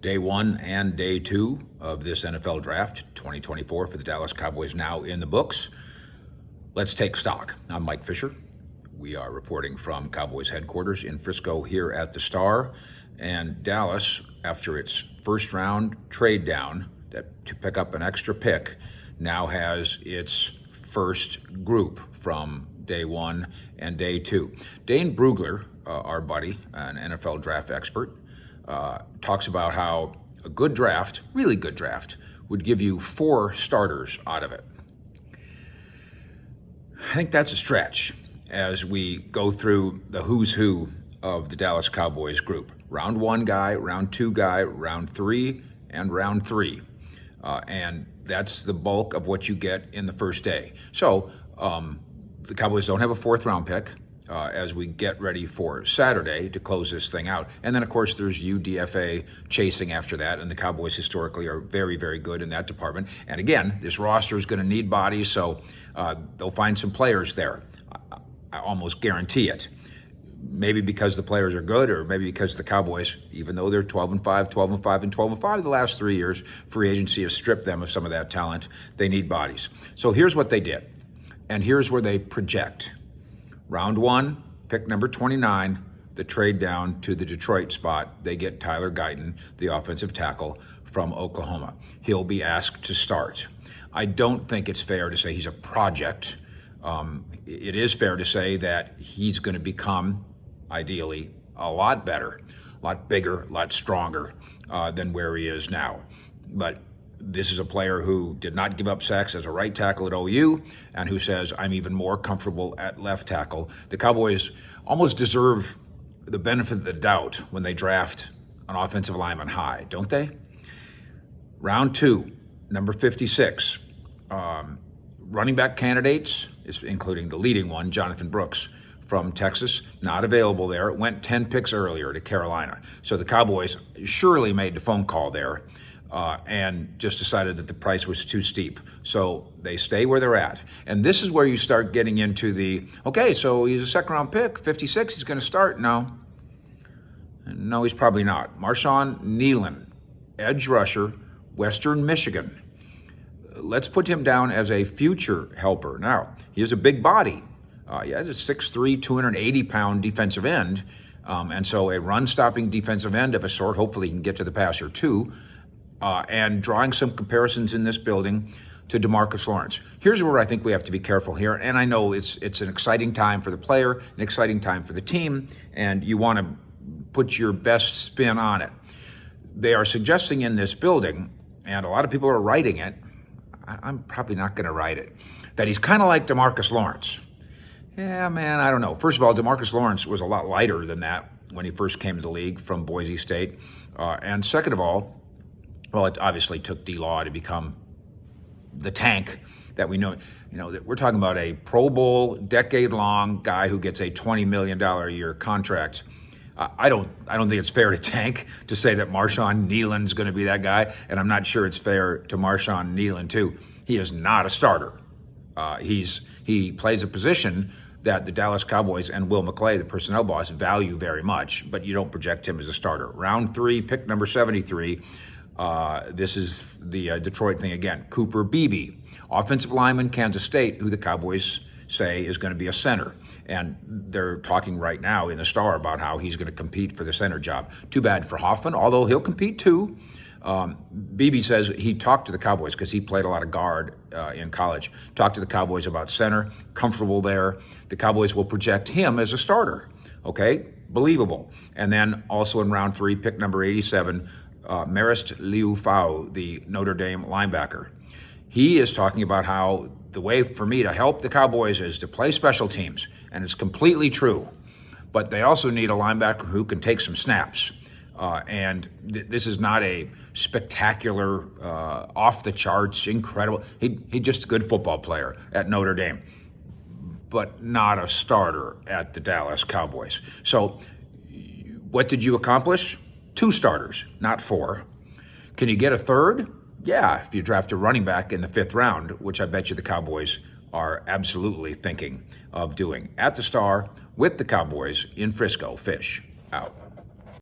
Day one and day two of this NFL draft 2024 for the Dallas Cowboys now in the books. Let's take stock. I'm Mike Fisher. We are reporting from Cowboys headquarters in Frisco here at the Star. And Dallas, after its first round trade down to pick up an extra pick, now has its first group from day one and day two. Dane Brugler, our buddy, an NFL draft expert, talks about how a good draft, really good draft, would give you 4 starters out of it. I think that's a stretch as we go through the who's who of the Dallas Cowboys group. Round 1 guy, round 2 guy, round 3, and round 3. And that's the bulk of what you get in the first day. So the Cowboys don't have a 4th round pick as we get ready for Saturday to close this thing out. And then, of course, there's UDFA chasing after that, and the Cowboys historically are very, very good in that department. And again, this roster is going to need bodies, so they'll find some players there. I almost guarantee it. Maybe because the players are good, or maybe because the Cowboys, even though they're 12-5, 12-5, and 12-5 the last 3 years, free agency has stripped them of some of that talent. They need bodies. So here's what they did, and here's where they project. Round 1, pick number 29, the trade down to the Detroit spot. They get Tyler Guyton, the offensive tackle from Oklahoma. He'll be asked to start. I don't think it's fair to say he's a project. It is fair to say that he's going to become, ideally, a lot better, a lot bigger, a lot stronger than where he is now. But this is a player who did not give up sacks as a right tackle at OU and who says, I'm even more comfortable at left tackle. The Cowboys almost deserve the benefit of the doubt when they draft an offensive lineman high, don't they? Round 2, number 56. Running back candidates, including the leading one, Jonathan Brooks from Texas, not available there. It went 10 picks earlier to Carolina. So the Cowboys surely made the phone call there and just decided that the price was too steep. So they stay where they're at. And this is where you start getting into the, okay, so he's a second-round pick, 56, he's going to start? No, he's probably not. Marshawn Kneeland, edge rusher, Western Michigan. Let's put him down as a future helper. Now, he has a big body. He has a 6'3", 280-pound defensive end. And so a run-stopping defensive end of a sort. Hopefully he can get to the passer too. And drawing some comparisons in this building to DeMarcus Lawrence. Here's where I think we have to be careful here. And I know it's an exciting time for the player, an exciting time for the team, and you want to put your best spin on it. They are suggesting in this building, and a lot of people are writing it, I'm probably not going to write it, that he's kind of like DeMarcus Lawrence. Yeah, man, I don't know. First of all, DeMarcus Lawrence was a lot lighter than that when he first came to the league from Boise State. And second of all, well, it obviously took D-Law to become the tank that we know. You know, that we're talking about a Pro Bowl, decade-long guy who gets a $20 million a year contract. I don't think it's fair to tank to say that Marshawn Kneeland's going to be that guy, and I'm not sure it's fair to Marshawn Kneeland too. He is not a starter. He plays a position that the Dallas Cowboys and Will McClay, the personnel boss, value very much, but you don't project him as a starter. Round 3, pick number 73. This is the Detroit thing again. Cooper Beebe, offensive lineman, Kansas State, who the Cowboys say is going to be a center. And they're talking right now in the Star about how he's going to compete for the center job. Too bad for Hoffman, although he'll compete too. Beebe says he talked to the Cowboys because he played a lot of guard in college. Talked to the Cowboys about center, comfortable there. The Cowboys will project him as a starter. Okay, believable. And then also in round 3, pick number 87, Marist Liufau, the Notre Dame linebacker. He is talking about how the way for me to help the Cowboys is to play special teams, and it's completely true. But they also need a linebacker who can take some snaps. And this is not a spectacular, off-the-charts, incredible. He's just a good football player at Notre Dame, but not a starter at the Dallas Cowboys. So what did you accomplish? 2 starters, not 4. Can you get a third? Yeah, if you draft a running back in the 5th round, which I bet you the Cowboys are absolutely thinking of doing. At the Star with the Cowboys in Frisco. Fish out.